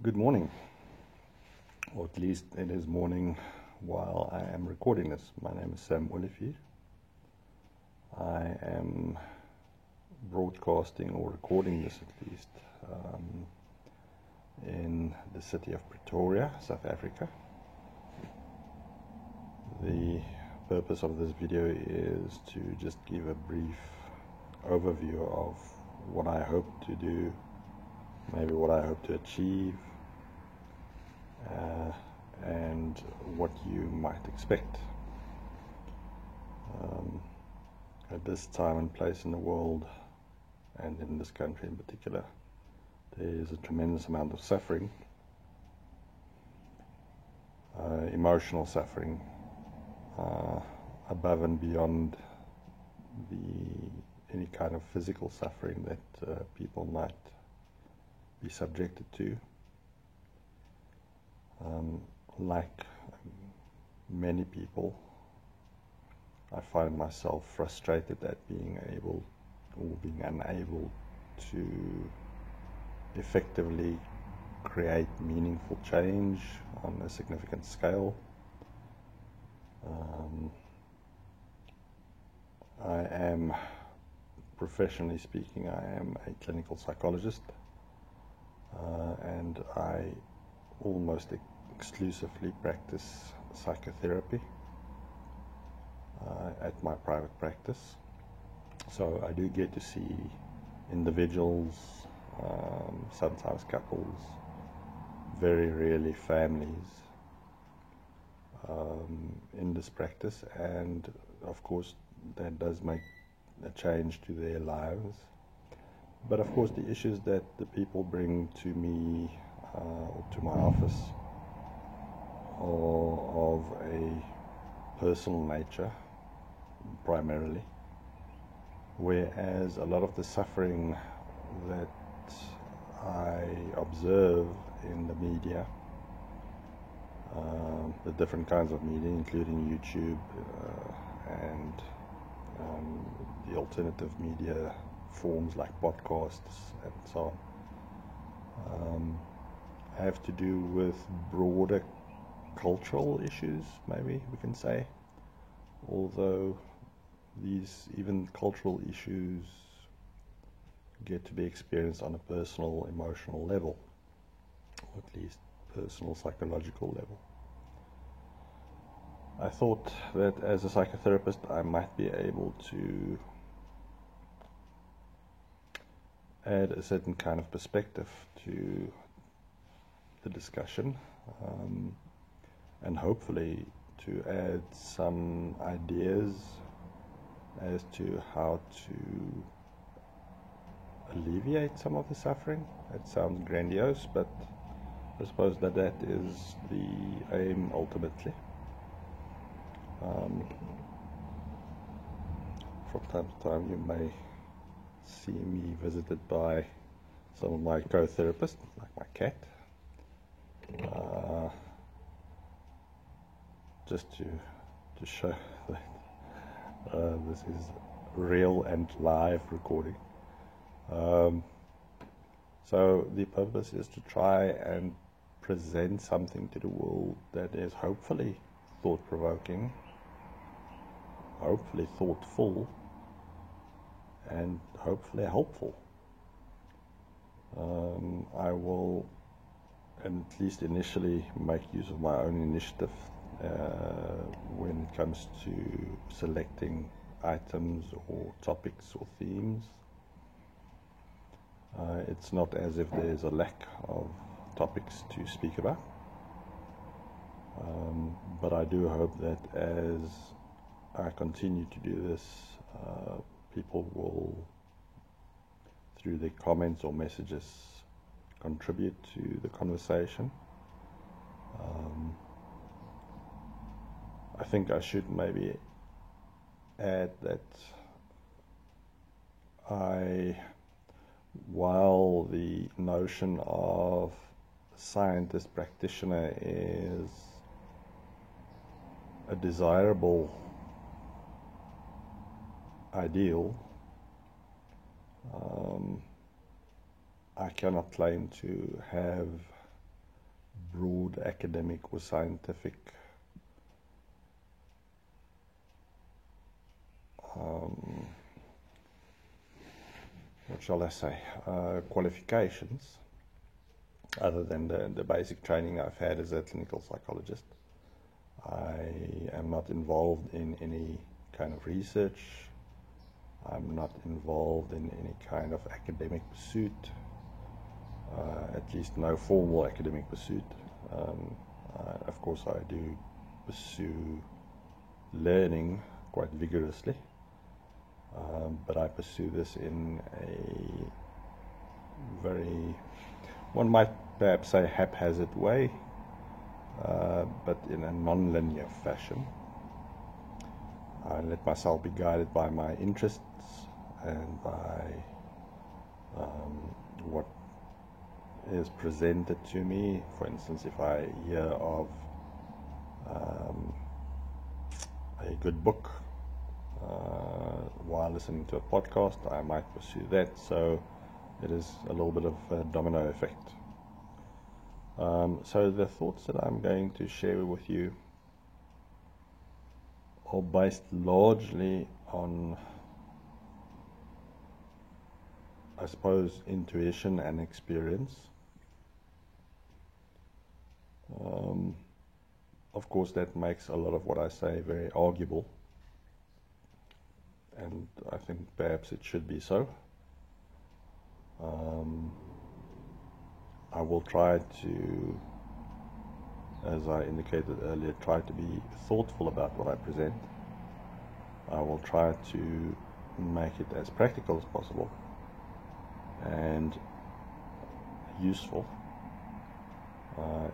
Good morning, or at least it is morning while I am recording this. My name is Sam Olivier. I am broadcasting or recording this at least in the city of Pretoria, South Africa. The purpose of this video is to just give a brief overview of what I hope to do, maybe what I hope to achieve, and what you might expect. At this time and place in the world, and in this country in particular, there is a tremendous amount of suffering, emotional suffering, above and beyond any kind of physical suffering that people might be subjected to. Like many people, I find myself frustrated at being able or being unable to effectively create meaningful change on a significant scale. I am, professionally speaking, I am a clinical psychologist, and I almost exclusively practice psychotherapy at my private practice. So I do get to see individuals, sometimes couples, very rarely families, in this practice, and of course that does make a change to their lives. But of course the issues that the people bring to me or to my office are of a personal nature primarily, whereas a lot of the suffering that I observe in the media, the different kinds of media, including YouTube and the alternative media forms like podcasts and so on, have to do with broader cultural issues, maybe we can say, although these even cultural issues get to be experienced on a personal, emotional level, or at least personal, psychological level. I thought that as a psychotherapist I might be able to add a certain kind of perspective to the discussion, and hopefully to add some ideas as to how to alleviate some of the suffering. It sounds grandiose, but I suppose that is the aim ultimately. From time to time you may see me visited by some of my co-therapists, like my cat, just to show that this is real and live recording. So the purpose is to try and present something to the world that is hopefully thought-provoking, hopefully thoughtful, and hopefully helpful. I will, at least initially, make use of my own initiative when it comes to selecting items or topics or themes. It's not as if there's a lack of topics to speak about, but I do hope that as I continue to do this, people will, through their comments or messages, contribute to the conversation. I think I should maybe add that while the notion of scientist practitioner is a desirable ideal, I cannot claim to have broad academic or scientific what shall I say, qualifications, other than the basic training I've had as a clinical psychologist. I am not involved in any kind of research. I'm not involved in any kind of academic pursuit, at least no formal academic pursuit. Of course, I do pursue learning quite vigorously, but I pursue this in a very, one might perhaps say, haphazard way, but in a non-linear fashion. I let myself be guided by my interests and by what is presented to me. For instance, if I hear of a good book while listening to a podcast, I might pursue that. So it is a little bit of a domino effect. So the thoughts that I'm going to share with you are based largely on, I suppose, intuition and experience. Of course, that makes a lot of what I say very arguable, and I think perhaps it should be so. I will try to, as I indicated earlier, try to be thoughtful about what I present. I will try to make it as practical as possible and useful,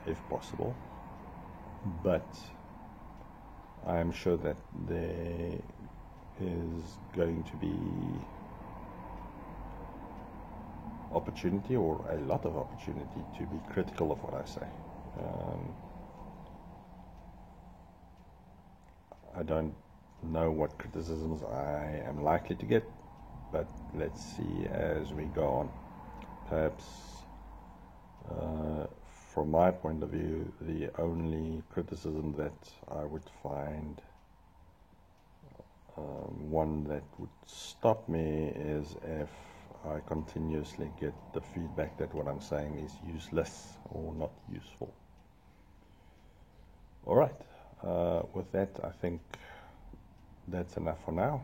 if possible. But I am sure that there is going to be opportunity, or a lot of opportunity, to be critical of what I say. I don't know what criticisms I am likely to get, but let's see as we go on. Perhaps from my point of view, the only criticism that I would find one that would stop me is if I continuously get the feedback that what I'm saying is useless or not useful. All right, with that, I think that's enough for now.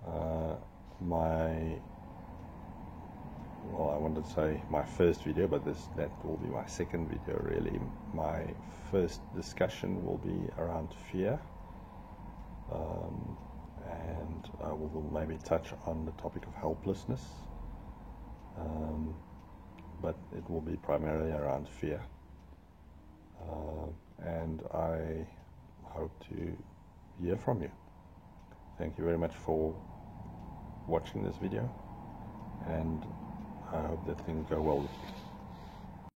I wanted to say my first video, but that will be my second video really. My first discussion will be around fear, and I will maybe touch on the topic of helplessness, but it will be primarily around fear, and I hope to hear from you. Thank you very much for watching this video, and I hope that things go well with you.